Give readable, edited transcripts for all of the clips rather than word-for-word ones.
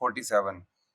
47,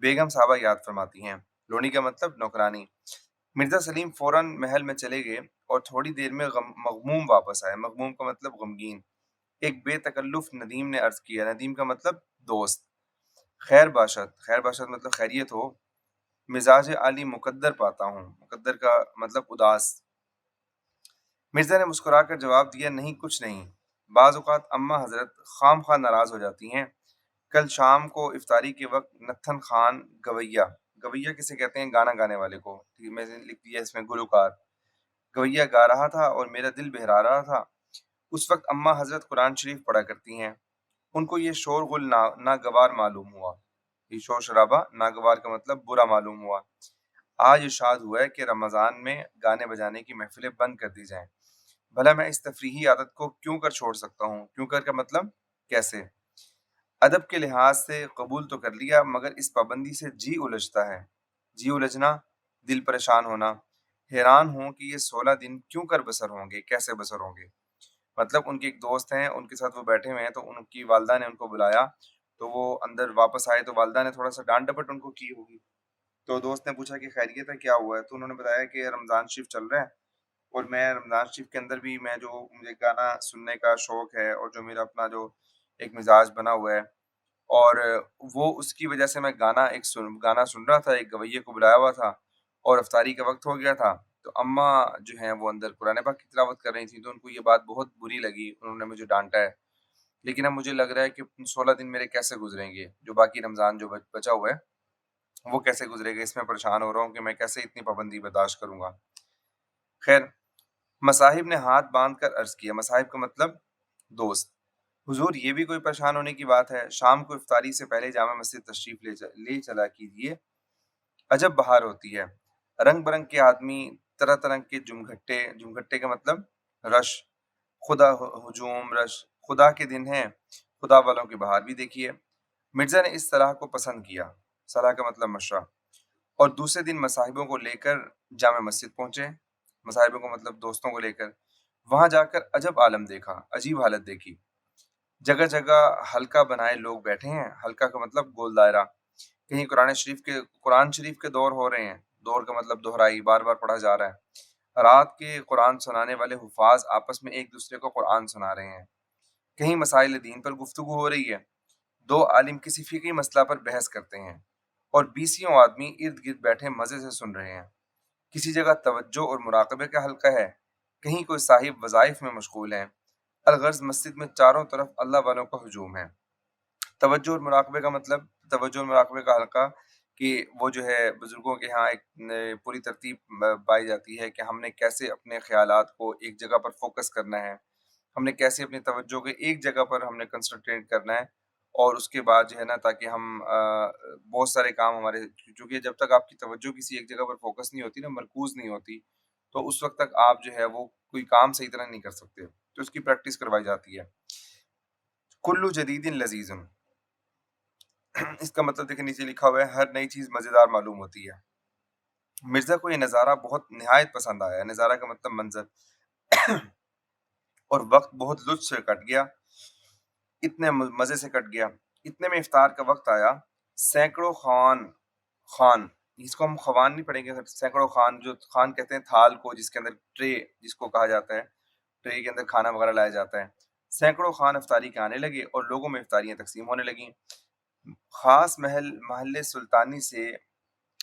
بیگم صاحبہ یاد فرماتی ہیں۔ لونی کا مطلب نوکرانی۔ مرزا سلیم فوراً محل میں چلے گئے اور تھوڑی دیر میں مغموم واپس آئے۔ مغموم کا مطلب غمگین۔ ایک بے تکلف ندیم نے عرض کیا۔ ندیم کا مطلب دوست۔ خیر باشد، خیر باشد مطلب خیریت ہو۔ مزاج عالی مقدر پاتا ہوں۔ مقدر کا مطلب اداس۔ مرزا نے مسکرا کر جواب دیا، نہیں کچھ نہیں۔ بعض اوقات اماں حضرت خام خواہ ناراض ہو جاتی ہیں۔ کل شام کو افطاری کے وقت نتھن خان گویا، گویا کسے کہتے ہیں؟ گانا گانے والے کو، میں نے لکھ دیا اس میں گلوکار، گویا گا رہا تھا اور میرا دل بہلا رہا تھا۔ اس وقت اماں حضرت قرآن شریف پڑھا کرتی ہیں۔ ان کو یہ شور غل ناگوار معلوم ہوا۔ یہ شور شرابہ ناگوار کا مطلب برا معلوم ہوا۔ آج ارشاد ہوا ہے کہ رمضان میں گانے بجانے کی محفلیں بند کر دی جائیں۔ بھلا میں اس تفریحی عادت کو کیوں کر چھوڑ سکتا ہوں؟ کیوں کر کا مطلب کیسے؟ ادب کے لحاظ سے قبول تو کر لیا، مگر اس پابندی سے جی الجھتا ہے۔ جی الجھنا، دل پریشان ہونا۔ حیران ہوں کہ یہ 16 دن کیوں کر بسر ہوں گے، کیسے بسر ہوں گے۔ مطلب ان کے ایک دوست ہیں، ان کے ساتھ وہ بیٹھے ہوئے ہیں، تو ان کی والدہ نے ان کو بلایا، تو وہ اندر واپس آئے تو والدہ نے تھوڑا سا ڈانٹ ڈپٹ ان کو کی ہوگی۔ تو دوست نے پوچھا کہ خیریت ہے، کیا ہوا ہے؟ تو انہوں نے بتایا کہ رمضان شریف چل رہا ہے اور میں رمضان شریف کے اندر بھی میں جو مجھے گانا سننے کا شوق ہے اور جو میرا اپنا جو ایک مزاج بنا ہوا ہے، اور وہ اس کی وجہ سے میں گانا سن رہا تھا، ایک گویے کو بلایا ہوا تھا اور افطاری کا وقت ہو گیا تھا، تو اماں جو ہیں وہ اندر قرآن پاک کی تلاوت کر رہی تھیں، تو ان کو یہ بات بہت بری لگی، انہوں نے مجھے ڈانٹا ہے۔ لیکن اب مجھے لگ رہا ہے کہ 16 دن میرے کیسے گزریں گے، جو باقی رمضان جو بچا ہوا ہے وہ کیسے گزرے گا، اس میں پریشان ہو رہا ہوں کہ میں کیسے اتنی پابندی برداشت کروں گا۔ خیر، مصاحب نے ہاتھ باندھ کر عرض کیا۔ مصاحب کا مطلب دوست۔ حضور، یہ بھی کوئی پریشان ہونے کی بات ہے؟ شام کو افطاری سے پہلے جامع مسجد تشریف لے چلا کیجیے۔ عجب بہار ہوتی ہے، رنگ برنگ کے آدمی، طرح طرح کے جمگھٹے، جمگھٹے کا مطلب رش، خدا ہجوم، رش، خدا کے دن ہیں، خدا والوں کی بہار بھی دیکھیے۔ مرزا نے اس صلاح کو پسند کیا۔ صلاح کا مطلب مشورہ۔ اور دوسرے دن مصاحبوں کو لے کر جامع مسجد پہنچے۔ مصاحبوں کو مطلب دوستوں کو لے کر۔ وہاں جا کر عجب عالم دیکھا، عجیب حالت دیکھی۔ جگہ جگہ حلقہ بنائے لوگ بیٹھے ہیں۔ حلقہ کا مطلب گول دائرہ۔ کہیں قرآن شریف کے دور ہو رہے ہیں۔ دور کا مطلب دہرائی، بار بار پڑھا جا رہا ہے۔ رات کے قرآن سنانے والے حفاظ آپس میں ایک دوسرے کو قرآن سنا رہے ہیں۔ کہیں مسائل دین پر گفتگو ہو رہی ہے۔ دو عالم کسی فقہی مسئلہ پر بحث کرتے ہیں اور 20 آدمی ارد گرد بیٹھے مزے سے سن رہے ہیں۔ کسی جگہ توجہ اور مراقبے کا حلقہ ہے، کہیں کوئی صاحب وظائف میں مشغول ہے۔ الغرض مسجد میں چاروں طرف اللہ والوں کا ہجوم ہے۔ توجہ اور مراقبے کا مطلب، توجہ اور مراقبے کا حلقہ کہ وہ جو ہے بزرگوں کے ہاں ایک پوری ترتیب پائی جاتی ہے کہ ہم نے کیسے اپنے خیالات کو ایک جگہ پر فوکس کرنا ہے، ہم نے کیسے اپنی توجہ کو ایک جگہ پر ہم نے کنسنٹریٹ کرنا ہے، اور اس کے بعد جو ہے نا تاکہ ہم بہت سارے کام ہمارے، چونکہ جب تک آپ کی توجہ کسی ایک جگہ پر فوکس نہیں ہوتی نا، مرکوز نہیں ہوتی، تو اس وقت تک آپ جو ہے وہ کوئی کام صحیح طرح نہیں کر سکتے، تو اس کی پریکٹس کروائی جاتی ہے۔ کلو جدید لذیذ، اس کا مطلب دیکھیں نیچے لکھا ہوا ہے، ہر نئی چیز مزیدار معلوم ہوتی ہے۔ مرزا کو یہ نظارہ بہت نہایت پسند آیا۔ نظارہ کا مطلب منظر۔ اور وقت بہت لطف سے کٹ گیا، اتنے مزے سے کٹ گیا۔ اتنے میں افطار کا وقت آیا۔ سینکڑوں خان، اس کو ہم خوان نہیں پڑھیں گے، سینکڑوں خان، جو خان کہتے ہیں تھال کو جس کے اندر ٹرے جس کو کہا جاتا ہے، ٹرے کے اندر کھانا وغیرہ لایا جاتا ہے۔ سینکڑوں خان افطاری کے آنے لگے اور لوگوں میں افطاریاں تقسیم ہونے لگیں۔ خاص محل سلطانی سے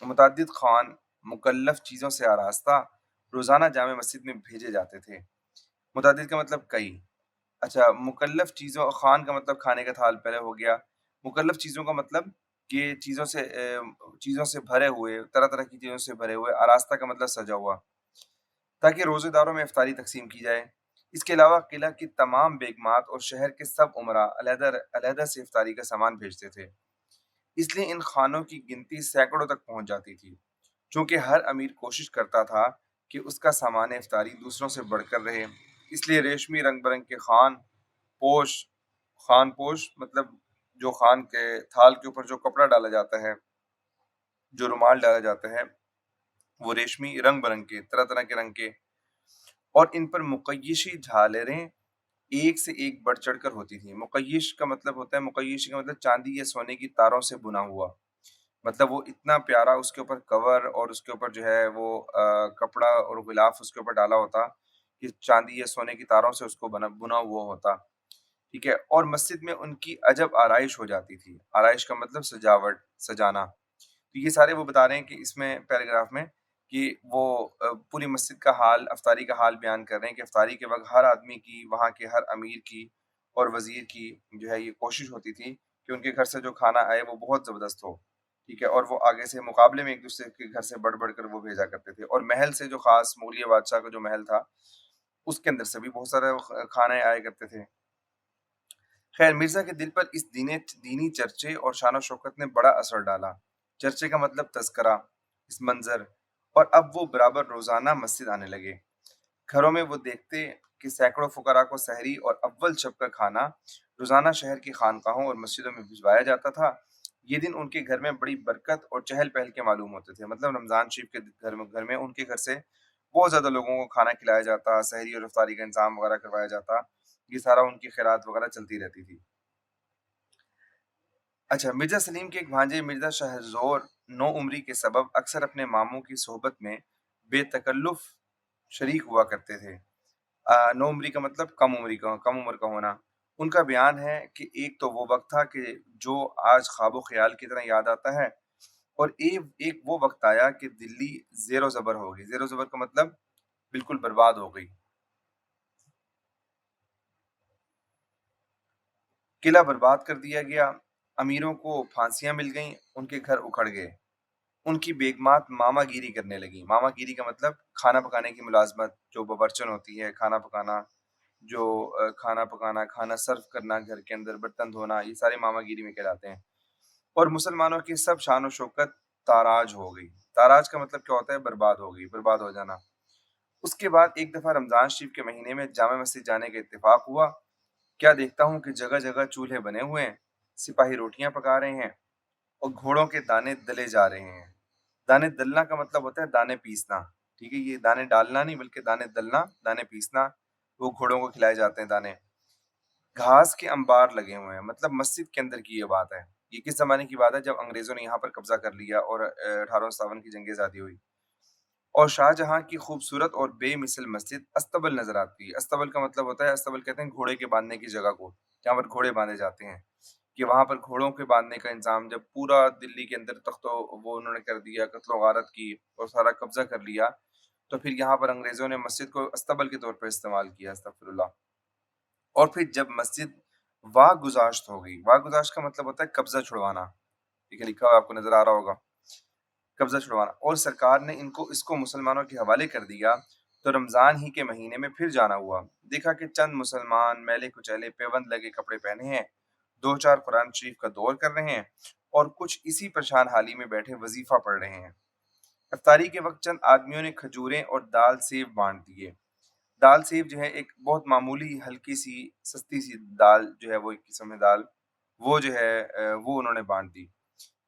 متعدد خان مکلف چیزوں سے آراستہ روزانہ جامع مسجد میں بھیجے جاتے تھے۔ متعدد کا مطلب کئی۔ اچھا، مکلف چیزوں، خان کا مطلب کھانے کا تھال پہلے ہو گیا، مکلف چیزوں کا مطلب کہ چیزوں سے بھرے ہوئے، طرح طرح کی چیزوں سے بھرے ہوئے، آراستہ کا مطلب سجا ہوا، تاکہ روزے داروں میں افطاری تقسیم کی جائے۔ اس کے علاوہ قلعہ کی تمام بیگمات اور شہر کے سب امراء علیحدہ سے افطاری کا سامان بھیجتے تھے، اس لیے ان خانوں کی گنتی سینکڑوں تک پہنچ جاتی تھی۔ چونکہ ہر امیر کوشش کرتا تھا کہ اس کا سامان افطاری دوسروں سے بڑھ کر رہے، اس لیے ریشمی رنگ برنگ کے خان پوش مطلب جو خان کے تھال کے اوپر جو کپڑا ڈالا جاتا ہے، جو رومال ڈالا جاتا ہے، وہ ریشمی رنگ برنگ کے، طرح طرح کے رنگ کے، اور ان پر مقیشی جھالریں ایک سے ایک بڑھ چڑھ کر ہوتی تھیں۔ مقیش کا مطلب ہوتا ہے، مقیش کا مطلب چاندی یا سونے کی تاروں سے بنا ہوا، مطلب وہ اتنا پیارا اس کے اوپر کور اور اس کے اوپر جو ہے وہ کپڑا اور غلاف اس کے اوپر ڈالا ہوتا کہ چاندی یا سونے کی تاروں سے اس کو بنا ہوا ہوتا، ٹھیک ہے؟ اور مسجد میں ان کی عجب آرائش ہو جاتی تھی، آرائش کا مطلب سجاوٹ، سجانا۔ تو یہ سارے وہ بتا رہے ہیں کہ اس میں پیراگراف میں کہ وہ پوری مسجد کا حال، افطاری کا حال بیان کر رہے ہیں کہ افطاری کے وقت ہر آدمی کی، وہاں کے ہر امیر کی اور وزیر کی جو ہے یہ کوشش ہوتی تھی کہ ان کے گھر سے جو کھانا آئے وہ بہت زبردست ہو، ٹھیک ہے؟ اور وہ آگے سے مقابلے میں ایک دوسرے کے گھر سے بڑھ کر وہ بھیجا کرتے تھے، اور محل سے جو خاص مغلیہ بادشاہ کا جو محل تھا اس کے اندر سے بھی بہت سارے کھانے آیا کرتے تھے۔ خیر، مرزا کے دل پر اس دینی چرچے اور شان و شوکت نے بڑا اثر ڈالا۔ چرچے کا مطلب تذکرہ، اس منظر، اور اب وہ برابر روزانہ مسجد آنے لگے۔ گھروں میں وہ دیکھتے کہ سینکڑوں فقراء کو سحری اور اول شب کا کھانا روزانہ شہر کی خانقاہوں اور مسجدوں میں بھجوایا جاتا تھا۔ یہ دن ان کے گھر میں بڑی برکت اور چہل پہل کے معلوم ہوتے تھے، مطلب رمضان شریف کے گھر میں ان کے گھر سے بہت زیادہ لوگوں کو کھانا کھلایا جاتا، سحری اور افطاری کا انتظام وغیرہ کروایا جاتا، یہ سارا ان کی خیرات وغیرہ چلتی رہتی تھی۔ اچھا، مرزا سلیم کے ایک بھانجے مرزا شاہ زور نو عمری کے سبب اکثر اپنے ماموں کی صحبت میں بے تکلف شریک ہوا کرتے تھے۔ نو عمری کا مطلب کم عمر کا ہونا۔ ان کا بیان ہے کہ ایک تو وہ وقت تھا کہ جو آج خواب و خیال کی طرح یاد آتا ہے، اور ایک وہ وقت آیا کہ دلی زیر و زبر ہوگی۔ زیر و زبر کا مطلب بالکل برباد ہو گئی، قلعہ برباد کر دیا گیا، امیروں کو پھانسیاں مل گئیں، ان کے گھر اکھڑ گئے، ان کی بیگمات ماما گیری کرنے لگی۔ ماما گیری کا مطلب کھانا پکانے کی ملازمت، جو باورچن ہوتی ہے، کھانا پکانا، جو کھانا پکانا، کھانا سرو کرنا، گھر کے اندر برتن دھونا، یہ سارے ماما گیری میں کہلاتے ہیں۔ اور مسلمانوں کی سب شان و شوکت تاراج ہو گئی۔ تاراج کا مطلب کیا ہوتا ہے؟ برباد ہو گئی، برباد ہو جانا۔ اس کے بعد ایک دفعہ رمضان شریف کے مہینے میں جامع مسجد جانے کا اتفاق ہوا۔ کیا دیکھتا ہوں کہ جگہ جگہ چولہے بنے ہوئے ہیں، سپاہی روٹیاں پکا رہے ہیں اور گھوڑوں کے دانے دلے جا رہے ہیں۔ دانے دلنا کا مطلب ہوتا ہے دانے پیسنا، ٹھیک ہے؟ یہ دانے ڈالنا نہیں بلکہ دانے دلنا، دانے پیسنا، وہ گھوڑوں کو کھلائے جاتے ہیں دانے۔ گھاس کے انبار لگے ہوئے ہیں، مطلب مسجد کے اندر کی یہ بات ہے۔ یہ کس زمانے کی بات ہے؟ جب انگریزوں نے یہاں پر قبضہ کر لیا اور 1857 کی جنگ آزادی ہوئی، اور شاہجہاں کی خوبصورت اور بے مثل مسجد استبل نظر آتی ہے۔ استبل کا مطلب ہوتا ہے، استبل کہتے ہیں گھوڑے کے باندھنے کی جگہ کو، جہاں پر گھوڑے باندھے جاتے ہیں، کہ وہاں پر گھوڑوں کے باندھنے کا انتظام جب پورا دلی کے اندر تختوں وہ انہوں نے کر دیا، قتل و غارت کی اور سارا قبضہ کر لیا، تو پھر یہاں پر انگریزوں نے مسجد کو استبل کے طور پر استعمال کیا، استغفر اللہ۔ اور پھر جب مسجد واہ گذاشت ہو گئی، واہ گذاشت کا مطلب ہوتا ہے قبضہ چھڑوانا، ٹھیک ہے؟ لکھا ہوا آپ کو نظر آ رہا ہوگا، قبضہ چھڑوانا، اور سرکار نے اس کو مسلمانوں کے حوالے کر دیا، تو رمضان ہی کے مہینے میں پھر جانا ہوا۔ دیکھا کہ چند مسلمان میلے کچیلے پیوند لگے کپڑے پہنے ہیں، دو چار قرآن شریف کا دور کر رہے ہیں، اور کچھ اسی پریشان حالی میں بیٹھے وظیفہ پڑھ رہے ہیں۔ افطاری کے وقت چند آدمیوں نے کھجوریں اور دال سیب بانٹ دیے۔ دال سیب جو ہے ایک بہت معمولی ہلکی سی سستی سی دال جو ہے، وہ ایک قسم ہے دال، وہ جو ہے وہ انہوں نے بانٹ دی۔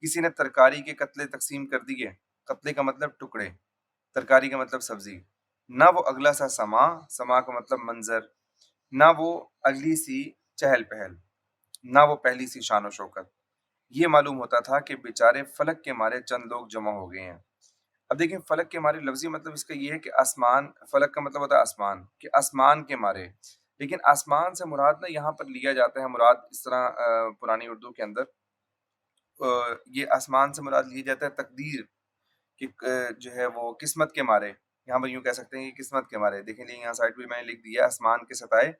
کسی نے ترکاری کے قتلے تقسیم کر دیے۔ قتلے کا مطلب ٹکڑے، ترکاری کا مطلب سبزی۔ نہ وہ اگلا سا سما کا مطلب منظر، نہ وہ اگلی سی چہل پہل، نہ وہ پہلی سی شان و شوکت۔ یہ معلوم ہوتا تھا کہ بیچارے فلک کے مارے چند لوگ جمع ہو گئے ہیں۔ اب دیکھیں، فلک کے مارے لفظی مطلب اس کا یہ ہے کہ آسمان، فلک کا مطلب ہوتا ہے آسمان، کہ آسمان کے مارے، لیکن آسمان سے مراد نہ یہاں پر لیا جاتا ہے مراد اس طرح پرانی اردو کے اندر یہ آسمان سے مراد لیا جاتا ہے تقدیر، کہ جو ہے وہ قسمت کے مارے، یہاں پر یوں کہہ سکتے ہیں کہ قسمت کے مارے۔ دیکھیں یہاں سائٹ پہ میں نے لکھ دیا آسمان کے ستائے،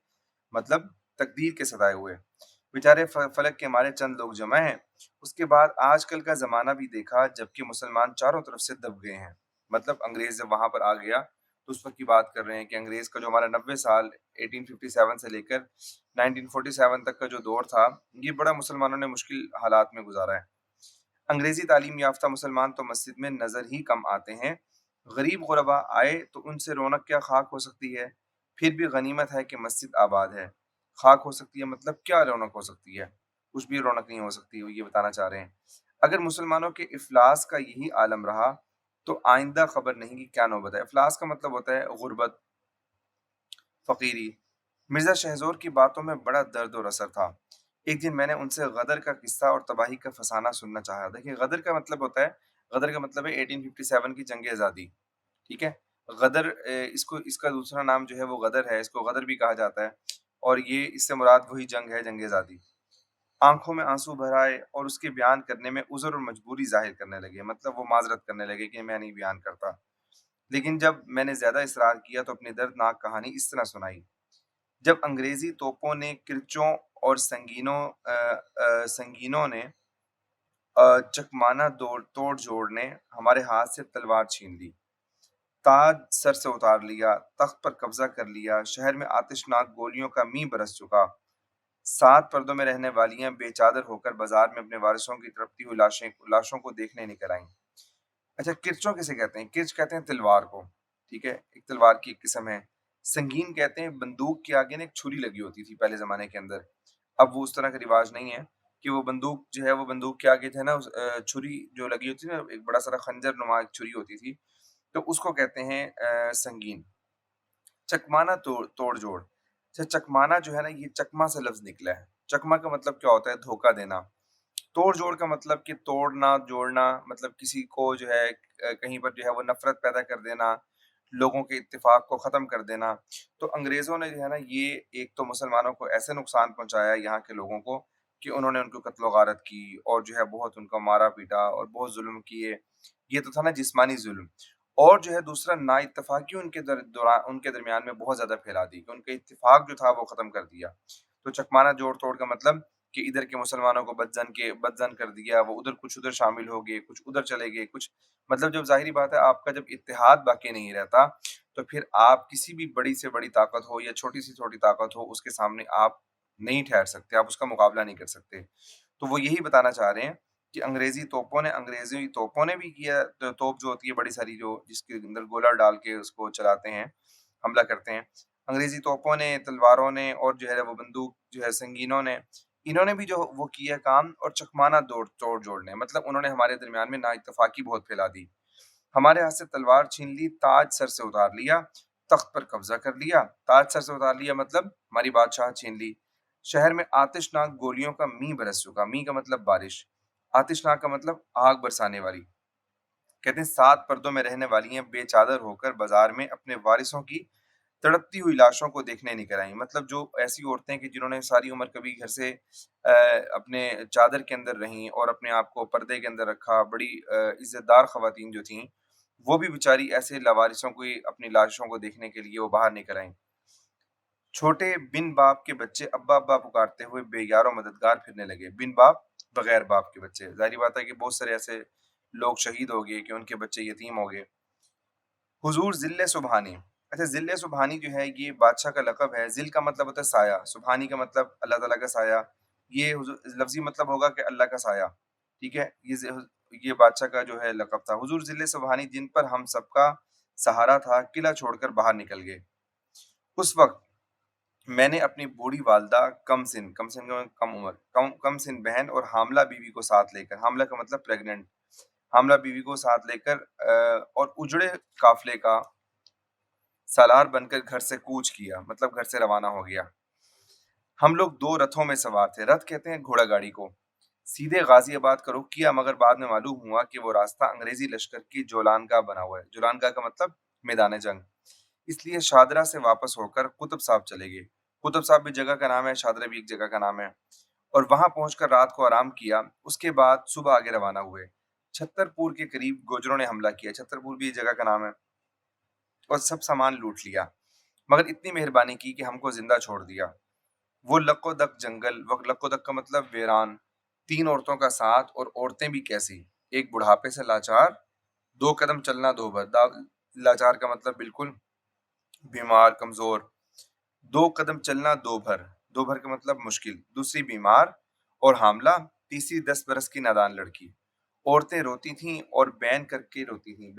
مطلب تقدیر کے ستائے ہوئے بیچارے فلک کے مارے چند لوگ جمع ہیں۔ اس کے بعد آج کل کا زمانہ بھی دیکھا، جبکہ مسلمان چاروں طرف سے دب گئے ہیں۔ مطلب انگریز جب وہاں پر آ گیا تو اس وقت کی بات کر رہے ہیں کہ انگریز کا جو ہمارا 90 سال 1857 سے لے کر 1947 تک کا جو دور تھا، یہ بڑا مسلمانوں نے مشکل حالات میں گزارا ہے۔ انگریزی تعلیم یافتہ مسلمان تو مسجد میں نظر ہی کم آتے ہیں، غریب غربا آئے تو ان سے رونق کیا خاک ہو سکتی ہے؟ پھر بھی غنیمت ہے کہ مسجد آباد ہے۔ خاک ہو سکتی ہے مطلب کیا رونق ہو سکتی ہے؟ کچھ بھی رونق نہیں ہو سکتی، وہ یہ بتانا چاہ رہے ہیں۔ اگر مسلمانوں کے افلاس کا یہی عالم رہا تو آئندہ خبر نہیں کہ کیا نوبت ہے۔ افلاس کا مطلب ہوتا ہے غربت، فقیری۔ مرزا شہزور کی باتوں میں بڑا درد اور اثر تھا۔ ایک دن میں نے ان سے غدر کا قصہ اور تباہی کا فسانہ سننا چاہا۔ دیکھیے غدر کا مطلب ہوتا ہے، غدر کا مطلب ہے 1857 کی جنگ آزادی، ٹھیک ہے؟ غدر اس کا دوسرا نام جو ہے وہ غدر ہے، اس کو غدر بھی کہا جاتا ہے، اور یہ اس سے مراد وہی جنگ ہے، جنگ آزادی۔ آنکھوں میں آنسو بھر آئے اور اس کے بیان کرنے میں عذر اور مجبوری ظاہر کرنے لگے، مطلب وہ معذرت کرنے لگے کہ میں نہیں بیان کرتا۔ لیکن جب میں نے زیادہ اصرار کیا تو اپنی دردناک کہانی اس طرح سنائی: جب انگریزی توپوں نے کرچوں اور سنگینوں نے چکمانہ توڑ جوڑ نے ہمارے ہاتھ سے تلوار چھین لی، تاج سر سے اتار لیا، تخت پر قبضہ کر لیا، شہر میں آتشناک گولیوں کا مینہ برس چکا، 7 پردوں میں رہنے والیاں بے چادر ہو کر بازار میں اپنے وارثوں کی تڑپتی ہوئی لاشوں کو دیکھنے نکل آئیں۔ اچھا، کرچوں کسے کہتے ہیں؟ کرچ کہتے ہیں تلوار کو، ٹھیک ہے؟ ایک تلوار کی ایک قسم ہے۔ سنگین کہتے ہیں بندوق کے آگے نا ایک چھری لگی ہوتی تھی پہلے زمانے کے اندر، اب وہ اس طرح کا رواج نہیں ہے کہ وہ بندوق جو ہے وہ بندوق کے آگے جو ہے نا چھری جو لگی ہوتی ہے نا، ایک بڑا سارا خنجر نما ایک چھری ہوتی تھی، تو اس کو کہتے ہیں سنگین۔ چکمانہ توڑ جوڑ، اچھا چکمانہ جو ہے نا یہ چکما سے لفظ نکلا ہے۔ چکما کا مطلب کیا ہوتا ہے؟ دھوکہ دینا۔ توڑ جوڑ کا مطلب کہ توڑنا جوڑنا، مطلب کسی کو جو ہے کہیں پر جو ہے وہ نفرت پیدا کر دینا، لوگوں کے اتفاق کو ختم کر دینا۔ تو انگریزوں نے جو ہے نا یہ ایک تو مسلمانوں کو ایسے نقصان پہنچایا یہاں کے لوگوں کو کہ انہوں نے ان کو قتل و غارت کی، اور جو ہے بہت ان کا مارا پیٹا اور بہت ظلم کیے۔ یہ تو تھا نا جسمانی ظلم، اور جو ہے دوسرا نا اتفاقی ان کے درمیان میں بہت زیادہ پھیلا دی کہ ان کا اتفاق جو تھا وہ ختم کر دیا۔ تو چکمانہ جوڑ توڑ کا مطلب کہ ادھر کے مسلمانوں کو بدزن کر دیا، وہ ادھر کچھ ادھر شامل ہو گئے، کچھ ادھر چلے گئے، کچھ مطلب جب ظاہری بات ہے آپ کا جب اتحاد باقی نہیں رہتا تو پھر آپ کسی بھی بڑی سے بڑی طاقت ہو یا چھوٹی سی چھوٹی طاقت ہو اس کے سامنے آپ نہیں ٹھہر سکتے، آپ اس کا مقابلہ نہیں کر سکتے۔ تو وہ یہی بتانا چاہ رہے ہیں کہ انگریزی توپوں نے بھی کیا، توپ جو ہوتی ہے بڑی ساری جو جس کے اندر گولہ ڈال کے اس کو چلاتے ہیں، حملہ کرتے ہیں، انگریزی توپوں نے، تلواروں نے، اور جو ہے وہ بندوق جو ہے سنگینوں نے، انہوں نے بھی جو وہ کیا کام، اور چکمانہ توڑ جوڑنے مطلب انہوں نے ہمارے درمیان میں نا اتفاقی بہت پھیلا دی، ہمارے ہاتھ سے تلوار چھین لی، تاج سر سے اتار لیا، تخت پر قبضہ کر لیا۔ تاج سر سے اتار لیا مطلب ہماری بادشاہ چھین لی، شہر میں آتشناک گولیوں کا می برس چکا، می کا مطلب بارش، آتشناک کا مطلب آگ برسانے والی۔ کہتے ہیں 7 پردوں میں رہنے والی ہیں بے چادر ہو کر بازار میں اپنے وارثوں کی تڑپتی ہوئی لاشوں کو دیکھنے نکل آئیں، مطلب جو ایسی عورتیں کہ جنہوں نے ساری عمر کبھی گھر سے اپنے چادر کے اندر رہیں اور اپنے آپ کو پردے کے اندر رکھا، بڑی عزت دار خواتین جو تھیں، وہ بھی بیچاری ایسے لاوارثوں کو اپنی لاشوں کو دیکھنے کے لیے وہ باہر نکل آئیں۔ چھوٹے بن باپ کے بچے ابا ابا پکارتے ہوئے بے یار و مددگار پھرنے لگے۔ بن باپ بغیر باپ کے بچے، ظاہری بات ہے کہ بہت سارے ایسے لوگ شہید ہو گئے کہ ان کے بچے یتیم ہو گئے۔ حضور ذل سبحانی، اچھا ذل سبحانی جو ہے یہ بادشاہ کا لقب ہے۔ ذل کا مطلب ہوتا ہے سایہ، سبحانی کا مطلب اللہ تعالیٰ کا سایہ، یہ لفظی مطلب ہوگا کہ اللہ کا سایہ، ٹھیک ہے؟ یہ بادشاہ کا جو ہے لقب تھا۔ حضور ذل سبحانی جن پر ہم سب کا سہارا تھا، قلعہ چھوڑ کر باہر نکل گئے۔ اس وقت میں نے اپنی بوڑھی والدہ، کم سن کا کم عمر، کم سن بہن اور حاملہ بیوی کو ساتھ لے کر، حاملہ کا مطلب پریگننٹ، حاملہ بیوی کو ساتھ لے کر اور اجڑے قافلے کا سالار بن کر گھر سے کوچ کیا، مطلب گھر سے روانہ ہو گیا۔ ہم لوگ 2 رتھوں میں سوار تھے، رتھ کہتے ہیں گھوڑا گاڑی کو، سیدھے غازی آباد کا رخ کیا، مگر بعد میں معلوم ہوا کہ وہ راستہ انگریزی لشکر کی جولان گاہ بنا ہوا ہے۔ جولان گاہ کا مطلب میدان جنگ، اس لیے شادرہ سے واپس ہو کر قطب صاحب چلے گئے۔ قطب صاحب بھی جگہ کا نام ہے، شادرہ بھی ایک جگہ کا نام ہے، اور وہاں پہنچ کر رات کو آرام کیا۔ اس کے بعد صبح آگے روانہ ہوئے۔ چھتر پور کے قریب گوجروں نے حملہ کیا، چھتر پور بھی ایک جگہ کا نام ہے، اور سب سامان لوٹ لیا، مگر اتنی مہربانی کی کہ ہم کو زندہ چھوڑ دیا۔ وہ لق و دق جنگل، وہ لق و دق کا مطلب ویران، 3 عورتوں کا ساتھ، اور عورتیں بھی کیسی، ایک بڑھاپے سے لاچار، 2 قدم چلنا 2 بھر، لاچار کا مطلب بالکل بیمار کمزور، 2 قدم چلنا 2 بھر، 2 بھر کا مطلب مشکل، دوسری بیمار اور حاملہ، تیسری 10 برس کی نادان لڑکی۔ عورتیں روتی تھیں اور بین کر کے روتی تھیں،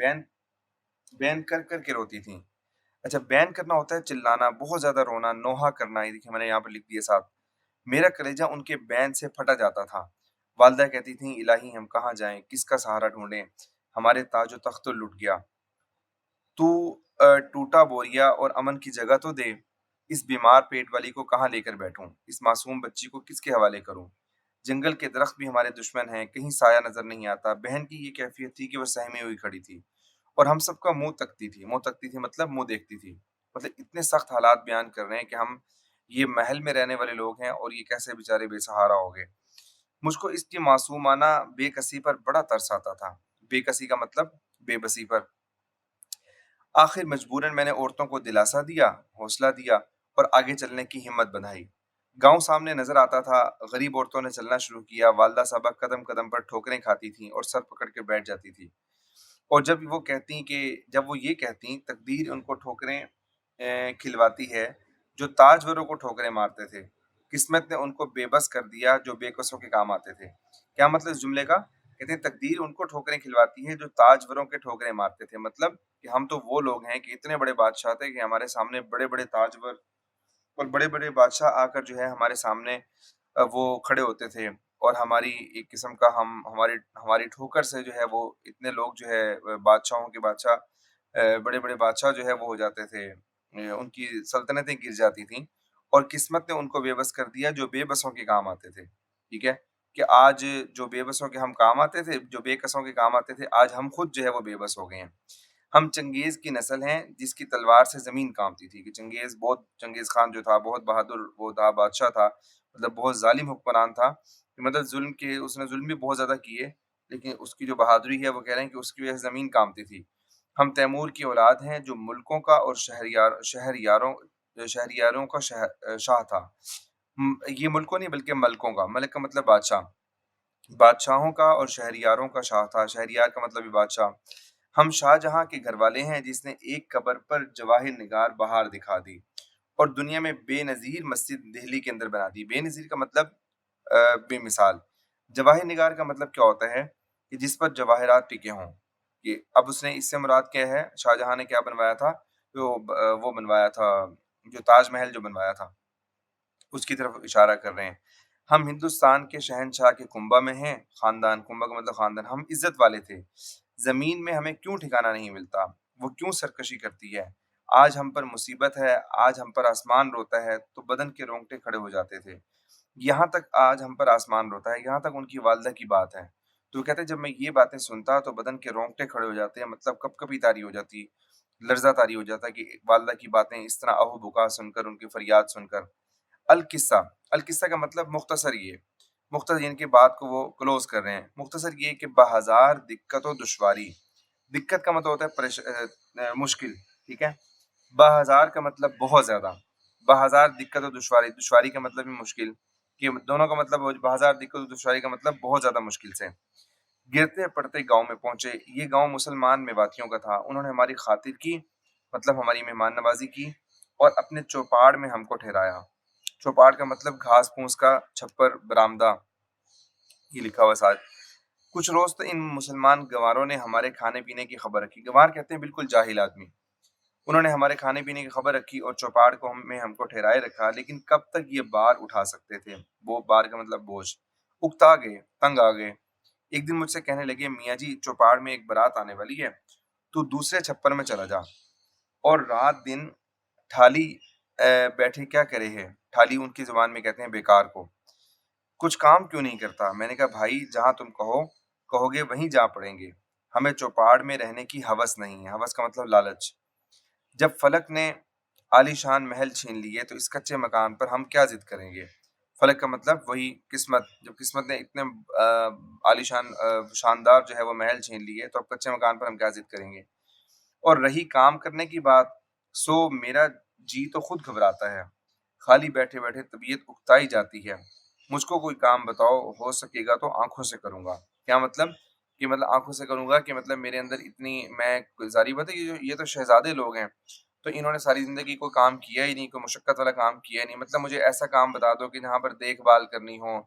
بین کر کر کے روتی تھیں۔ اچھا، بین کرنا ہوتا ہے چلانا، بہت زیادہ رونا، نوحہ کرنا، یہ دیکھیں میں نے یہاں پر لکھ دیا ساتھ۔ میرا کلیجہ ان کے بین سے پھٹا جاتا تھا۔ والدہ کہتی تھیں الہی ہم کہاں جائیں، کس کا سہارا ڈھونڈیں، ہمارے تاج و تخت تو لٹ گیا، تو ٹوٹا بوریا اور امن کی جگہ تو دے۔ اس بیمار پیٹ والی کو کہاں لے کر بیٹھوں؟ اس معصوم بچی کو کس کے حوالے کروں؟ جنگل کے درخت بھی ہمارے دشمن ہیں، کہیں سایہ نظر نہیں آتا۔ بہن کی یہ کیفیت تھی کہ وہ سہمی ہوئی کھڑی تھی اور ہم سب کا منہ تکتی تھی مطلب منہ دیکھتی تھی۔ مطلب اتنے سخت حالات بیان کر رہے ہیں کہ ہم یہ محل میں رہنے والے لوگ ہیں اور یہ کیسے بیچارے بے سہارا ہو گئے۔ مجھ کو اس کی معصومانہ بے کسی پر بڑا ترس آتا تھا۔ بے کسی کا مطلب بے بسی پر۔ آخر مجبوراً میں نے عورتوں کو دلاسا دیا، حوصلہ دیا اور آگے چلنے کی ہمت بندھائی۔ گاؤں سامنے نظر آتا تھا، غریب عورتوں نے چلنا شروع کیا۔ والدہ صاحبہ قدم قدم پر ٹھوکریں کھاتی تھیں اور سر پکڑ کے بیٹھ جاتی تھی، اور جب وہ یہ کہتی تقدیر ان کو ٹھوکریں کھلواتی ہے جو تاجوروں کو ٹھوکریں مارتے تھے۔ قسمت نے ان کو بے بس کر دیا جو بے کسوں کے کام آتے تھے۔ کیا مطلب اس جملے کا؟ کہتے ہیں تقدیر ان کو ٹھوکریں کھلواتی ہے جو تاجوروں کے ٹھوکریں مارتے تھے۔ مطلب کہ ہم تو وہ لوگ ہیں کہ اتنے بڑے بادشاہ تھے کہ ہمارے سامنے بڑے بڑے تاجور اور بڑے بڑے بادشاہ آ کر جو ہے ہمارے سامنے وہ کھڑے ہوتے تھے، اور ہماری ایک قسم کا ہماری ٹھوکر سے جو ہے وہ اتنے لوگ جو ہے بادشاہوں کے بادشاہ بڑے بڑے بادشاہ جو ہے وہ ہو جاتے تھے، ان کی سلطنتیں گر جاتی تھیں، اور قسمت نے ان کو بے بس کر دیا جو بے بسوں کے کام آتے تھے۔ ٹھیک ہے کہ آج جو بے بسوں کے ہم کام آتے تھے، جو بے کسوں کے کام آتے تھے، آج ہم خود جو ہے وہ بے بس ہو گئے ہیں۔ ہم چنگیز کی نسل ہیں جس کی تلوار سے زمین کانپتی تھی۔ کہ چنگیز خان جو تھا بہت بہادر وہ تھا، بادشاہ تھا، مطلب بہت ظالم حکمران تھا، کہ مطلب اس نے ظلم بھی بہت زیادہ کیے، لیکن اس کی جو بہادری ہے وہ کہہ رہے ہیں کہ اس کی وجہ سے زمین کانپتی تھی۔ ہم تیمور کی اولاد ہیں جو ملکوں کا اور شہریاروں کا شاہ تھا۔ یہ ملکوں نہیں بلکہ ملکوں کا، ملک کا مطلب بادشاہ، بادشاہوں کا اور شہریاروں کا شاہ تھا۔ شہریار کا مطلب بھی بادشاہ۔ ہم شاہ جہاں کے گھر والے ہیں جس نے ایک قبر پر جواہر نگار بہار دکھا دی اور دنیا میں بے نظیر مسجد دہلی کے اندر بنا دی۔ بے نظیر کا مطلب بے مثال۔ جواہر نگار کا مطلب کیا ہوتا ہے؟ کہ جس پر جواہرات ٹکے ہوں۔ کہ اب اس نے اس سے مراد کیا ہے؟ شاہ جہاں نے کیا بنوایا تھا؟ وہ بنوایا تھا جو تاج محل جو بنوایا تھا، اس کی طرف اشارہ کر رہے ہیں۔ ہم ہندوستان کے شہنشاہ کے کنبہ میں ہیں۔ خاندان، کنبہ کا مطلب خاندان۔ ہم عزت والے تھے۔ زمین میں ہمیں کیوں ٹھکانہ نہیں ملتا؟ وہ کیوں سرکشی کرتی ہے؟ آج ہم پر مصیبت ہے، آج ہم پر آسمان روتا ہے تو بدن کے رونگٹے کھڑے ہو جاتے تھے۔ یہاں تک آج ہم پر آسمان روتا ہے، یہاں تک ان کی والدہ کی بات ہے۔ تو وہ کہتے ہیں جب میں یہ باتیں سنتا تو بدن کے رونگٹے کھڑے ہو جاتے ہیں، مطلب کب کبھی طاری ہو جاتی، لرزہ طاری ہو جاتا کہ والدہ کی باتیں اس طرح اہو بکا سن کر، ان کی فریاد سن کر۔ القصہ، القصہ کا مطلب مختصر، یہ مختصر یعنی کہ بات کو وہ کلوز کر رہے ہیں۔ مختصر یہ کہ بہزار دقت و دشواری۔ دقت کا مطلب ہوتا ہے مشکل، ٹھیک ہے۔ بہزار کا مطلب بہت زیادہ، بہزار دقت و دشواری، دشواری کا مطلب بھی مشکل، کہ دونوں کا مطلب بہزار دقت و دشواری کا مطلب بہت زیادہ مشکل سے۔ گرتے پڑتے گاؤں میں پہنچے۔ یہ گاؤں مسلمان میواتیوں کا تھا۔ انہوں نے ہماری خاطر کی، مطلب ہماری مہمان نوازی کی اور اپنے چوپاڑ میں ہم کو ٹھہرایا۔ چوپاڑ کا مطلب گھاس پھوس کا چھپر، برآمدہ، یہ لکھا ہوا ساتھ۔ کچھ روز تو ان مسلمان گواروں نے ہمارے کھانے پینے کی خبر رکھی۔ گوار کہتے ہیں بالکل جاہل آدمی۔ انہوں نے ہمارے کھانے پینے کی خبر رکھی اور چوپاڑ کو ہم کو ٹھہرائے رکھا، لیکن کب تک یہ بار اٹھا سکتے تھے؟ وہ بار کا مطلب بوجھ۔ اکتا گئے، تنگ آ گئے۔ ایک دن مجھ سے کہنے لگے، میاں جی چوپاڑ میں ایک بارات آنے والی ہے، تو دوسرے چھپر میں چلا جا اور رات دن ٹھالی بیٹھے کیا کرے ہے؟ ٹھالی ان کی زبان میں کہتے ہیں بیکار کو، کچھ کام کیوں نہیں کرتا؟ میں نے کہا بھائی جہاں تم کہو گے وہیں جا پڑیں گے، ہمیں چوپاڑ میں رہنے کی ہوس نہیں ہے۔ ہوس کا مطلب لالچ۔ جب فلک نے عالی شان محل چھین لیے تو اس کچے مکان پر ہم کیا ضد کریں گے؟ فلک کا مطلب وہی قسمت۔ جب قسمت نے اتنے عالی شاندار جو ہے وہ محل چھین لیے تو اب کچے مکان پر ہم کیا ضد کریں گے؟ اور رہی کام کرنے کی بات، سو میرا جی تو خود گھبراتا ہے، خالی بیٹھے بیٹھے طبیعت اکتائی جاتی ہے۔ مجھ کو کوئی کام بتاؤ، ہو سکے گا تو آنکھوں سے کروں گا۔ کیا مطلب؟ کہ مطلب آنکھوں سے کروں گا کہ مطلب میرے اندر اتنی، میں ظاہری بات ہے یہ تو شہزادے لوگ ہیں، تو انہوں نے ساری زندگی کوئی کام کیا ہی نہیں، کوئی مشقت والا کام کیا ہی نہیں۔ مطلب مجھے ایسا کام بتا دو کہ جہاں پر دیکھ بھال کرنی ہو،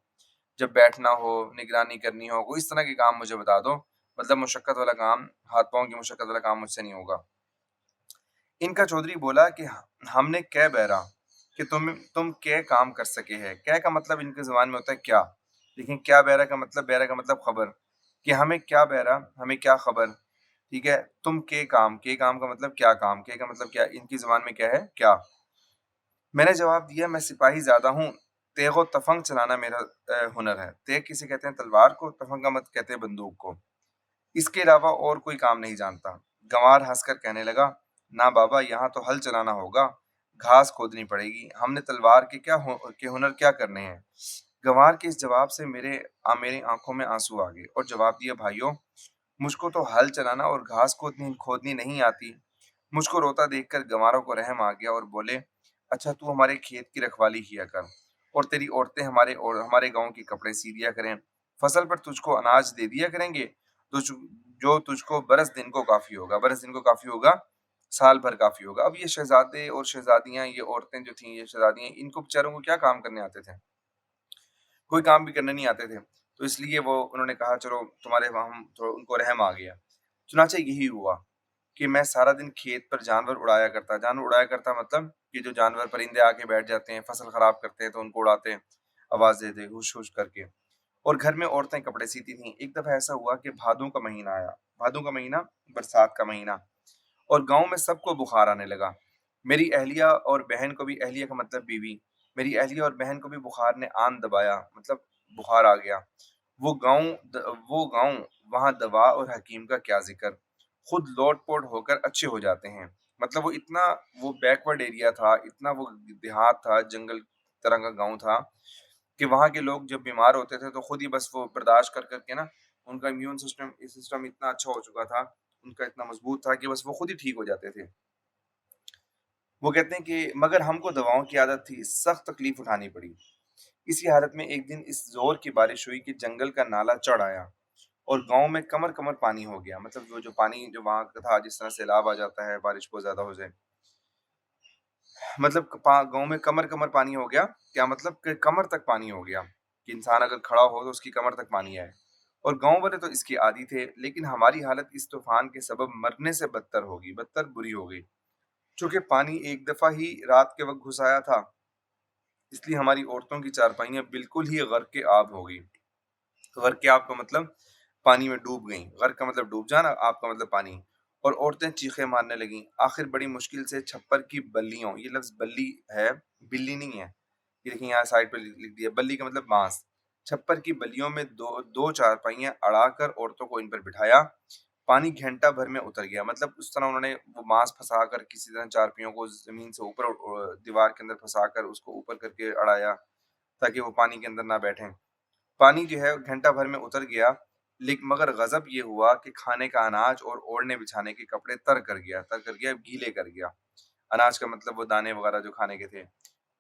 جب بیٹھنا ہو، نگرانی کرنی ہو، کوئی اس طرح کے کام مجھے بتا دو۔ مطلب مشقت والا کام، ہاتھ پاؤں کی مشقت والا کام مجھ سے نہیں ہوگا۔ ان کا چودھری بولا کہ ہم نے کہہ بہرا کہ تم کیا کام کر سکے ہے۔ کیا کا مطلب ان کی زبان میں ہوتا ہے کیا، لیکن کیا بہرا کا مطلب خبر، کہ ہمیں کیا بہرا، ہمیں کیا خبر، ٹھیک ہے۔ تم کے کام کا مطلب کیا کام، کے کا مطلب کیا، ان کی زبان میں کیا ہے کیا۔ میں نے جواب دیا میں سپاہی زیادہ ہوں، تیغ و تفنگ چلانا میرا ہنر ہے۔ تیغ کسے کہتے ہیں تلوار کو، تفنگہ مت کہتے ہیں بندوق کو۔ اس کے علاوہ اور کوئی کام نہیں جانتا۔ گنوار ہنس کر کہنے لگا، نہ بابا یہاں تو ہل چلانا ہوگا، گھاس کھودنی پڑے گی، ہم نے تلوار کے ہنر کیا کرنے ہیں؟ گنوار کے اس جواب سے میری آنکھوں میں آنسو آ گئے اور جواب دیا، بھائیوں مجھ کو تو ہل چلانا اور گھاس کھودنی نہیں آتی۔ مجھ کو روتا دیکھ کر گنواروں کو رحم آ گیا اور بولے، اچھا تو ہمارے کھیت کی رکھوالی کیا کر اور تیری عورتیں ہمارے گاؤں کے کپڑے سی دیا کریں، فصل پر تجھ کو اناج دے دیا کریں گے جو تجھ کو برس دن کو کافی ہوگا، برس دن کو کافی ہوگا، سال بھر کافی ہوگا۔ اب یہ شہزادے اور شہزادیاں، یہ عورتیں جو تھیں، یہ شہزادیاں، ان کو بیچاروں کو کیا کام کرنے آتے تھے؟ کوئی کام بھی کرنے نہیں آتے تھے۔ تو اس لیے انہوں نے کہا چلو تمہارے وہاں تو ان کو رحم آ گیا۔ چنانچہ یہی ہوا کہ میں سارا دن کھیت پر جانور اڑایا کرتا مطلب کہ جو جانور پرندے آ کے بیٹھ جاتے ہیں، فصل خراب کرتے ہیں تو ان کو اڑاتے، آواز دیتے ہوش ہوش کر کے، اور گھر میں عورتیں کپڑے سیتی تھیں۔ ایک دفعہ ایسا ہوا کہ بھادوں کا مہینہ آیا، بھادوں کا مہینہ برسات کا مہینہ، اور گاؤں میں سب کو بخار آنے لگا۔ میری اہلیہ اور بہن کو بھی، اہلیہ کا مطلب بیوی، میری اہلیہ اور بہن کو بھی بخار نے آن دبایا، مطلب بخار آ گیا۔ وہ گاؤں وہاں دوا اور حکیم کا کیا ذکر، خود لوٹ پوٹ ہو کر اچھے ہو جاتے ہیں۔ مطلب وہ بیکورڈ ایریا تھا، اتنا وہ دیہات تھا، جنگل طرح کا گاؤں تھا کہ وہاں کے لوگ جب بیمار ہوتے تھے تو خود ہی بس وہ برداشت کر کر کے نا، ان کا امیون سسٹم اتنا اچھا ہو چکا تھا، ان کا اتنا مضبوط تھا کہ بس وہ خود ہی ٹھیک ہو جاتے تھے۔ وہ کہتے ہیں کہ مگر ہم کو دواؤں کی عادت تھی، سخت تکلیف اٹھانی پڑی۔ اسی حالت میں ایک دن اس زور کی بارش ہوئی کہ جنگل کا نالا چڑھ آیا اور گاؤں میں کمر کمر پانی ہو گیا۔ مطلب وہ جو پانی جو وہاں کا تھا، جس طرح سیلاب آ جاتا ہے، بارش بہت زیادہ ہو جائے، مطلب گاؤں میں کمر کمر پانی ہو گیا۔ کیا مطلب کہ کمر تک پانی ہو گیا کہ انسان اگر کھڑا ہو تو اس کی کمر تک پانی آئے، اور گاؤں والے تو اس کی عادی تھے، لیکن ہماری حالت اس طوفان کے سبب مرنے سے بدتر بری ہو گئی۔ چونکہ پانی ایک دفعہ ہی رات کے وقت گھس آیا تھا، اس لیے ہماری عورتوں کی چارپائیاں بالکل ہی غرق آب ہو گئی۔ غرق آب کا مطلب پانی میں ڈوب گئیں، غرق کا مطلب ڈوب جانا، آب کا مطلب پانی، اور عورتیں چیخیں مارنے لگیں۔ آخر بڑی مشکل سے چھپر کی بلیوں، یہ لفظ بلی ہے، بلی نہیں ہے، یہ دیکھیں یہاں سائڈ پہ لکھ دیا، بلی کا مطلب بانس، چھپر کی بلیوں میں دو چارپائیاں اڑا کر عورتوں کو ان پر بٹھایا۔ پانی گھنٹہ بھر میں اتر گیا، مطلب اس طرح انہوں نے وہ بانس پھنسا کر کسی طرح چارپائیوں کو زمین سے اوپر دیوار کے اندر پھنسا کر اس کو اوپر کر کے اڑایا تاکہ وہ پانی کے اندر نہ بیٹھیں۔ پانی جو ہے گھنٹہ بھر میں اتر گیا، لیکن مگر غضب یہ ہوا کہ کھانے کا اناج اور اوڑھنے بچھانے کے کپڑے تر کر گیا، گیلے کر گیا۔ اناج کا مطلب وہ دانے وغیرہ جو کھانے کے تھے،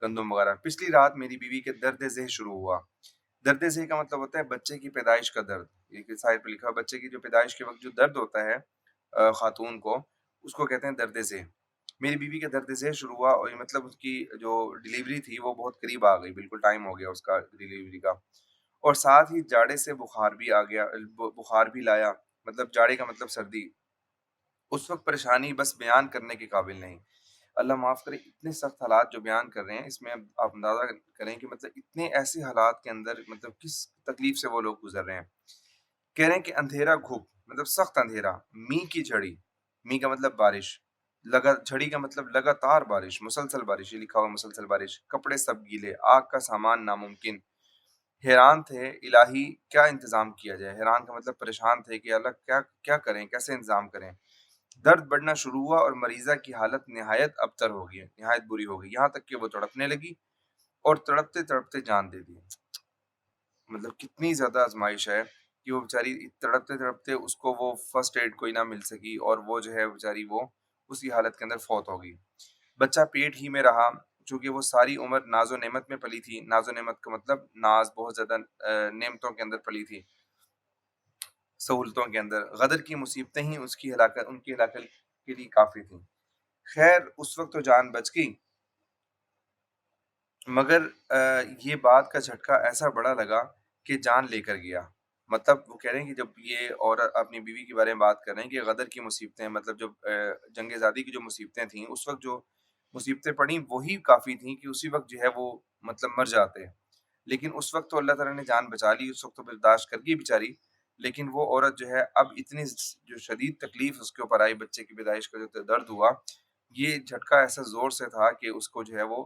گندم وغیرہ۔ پچھلی رات میری بیوی کے درد ذہ شروع ہوا۔ درد ذہ کا مطلب ہوتا ہے بچے کی پیدائش کا درد، یہ سائڈ پہ لکھا ہے، بچے کی جو پیدائش کے وقت جو درد ہوتا ہے خاتون کو، اس کو کہتے ہیں درد ذہ۔ میری بیوی کا درد ذہ شروع ہوا، اور مطلب اس کی جو ڈیلیوری تھی وہ بہت قریب آ گئی، بالکل ٹائم ہو گیا اس کا ڈیلیوری کا، اور ساتھ ہی جاڑے سے بخار بھی آ گیا، بخار بھی لایا، مطلب جاڑے کا مطلب سردی۔ اس وقت پریشانی بس بیان کرنے کے قابل نہیں۔ اللہ معاف کرے، اتنے سخت حالات جو بیان کر رہے ہیں، اس میں اب آپ اندازہ کریں کہ مطلب اتنے ایسے حالات کے اندر مطلب کس تکلیف سے وہ لوگ گزر رہے ہیں۔ کہہ رہے ہیں کہ اندھیرا گھپ، مطلب سخت اندھیرا، می کی جھڑی، می کا مطلب بارش، جھڑی کا مطلب لگاتار بارش، مسلسل بارش، یہ لکھا ہوا مسلسل بارش، کپڑے سب گیلے، آگ کا سامان ناممکن۔ حیران تھے الہی کیا انتظام کیا جائے، حیران کا مطلب پریشان تھے کہ اللہ کیا کریں، کیسے انتظام کریں۔ درد بڑھنا شروع ہوا اور مریضہ کی حالت نہایت ابتر ہو گئی، نہایت بری ہو گئی، یہاں تک کہ وہ تڑپنے لگی اور تڑپتے تڑپتے جان دے دی۔ مطلب کتنی زیادہ آزمائش ہے کہ وہ بیچاری تڑپتے تڑپتے اس کو وہ فرسٹ ایڈ کوئی نہ مل سکی، اور وہ جو ہے بیچاری وہ اسی حالت کے اندر فوت ہو گئی۔ بچہ پیٹ ہی میں رہا، چونکہ وہ ساری عمر ناز و نعمت میں پلی تھی۔ ناز و نعمت کا مطلب ناز، بہت زیادہ نعمتوں کے اندر پلی تھی، سہولتوں کے اندر۔ غدر کی مصیبتیں ہی ان کی ہلاکت کے لیے کافی تھیں۔ خیر اس وقت تو جان بچ گئی، مگر یہ بات کا جھٹکا ایسا بڑا لگا کہ جان لے کر گیا۔ مطلب وہ کہہ رہے ہیں کہ جب یہ عورت اپنی بیوی کے بارے میں بات کر رہے ہیں کہ غدر کی مصیبتیں، مطلب جب جنگ آزادی کی جو مصیبتیں تھیں، اس وقت جو مصیبتیں پڑیں وہی کافی تھیں کہ اسی وقت جو ہے وہ مطلب مر جاتے۔ لیکن اس وقت تو اللہ تعالیٰ نے جان بچا لی، اس وقت تو برداشت کر گئی بیچاری، لیکن وہ عورت جو ہے اب اتنی جو شدید تکلیف اس کے اوپر آئی، بچے کی پیدائش کا جو درد ہوا، یہ جھٹکا ایسا زور سے تھا کہ اس کو جو ہے وہ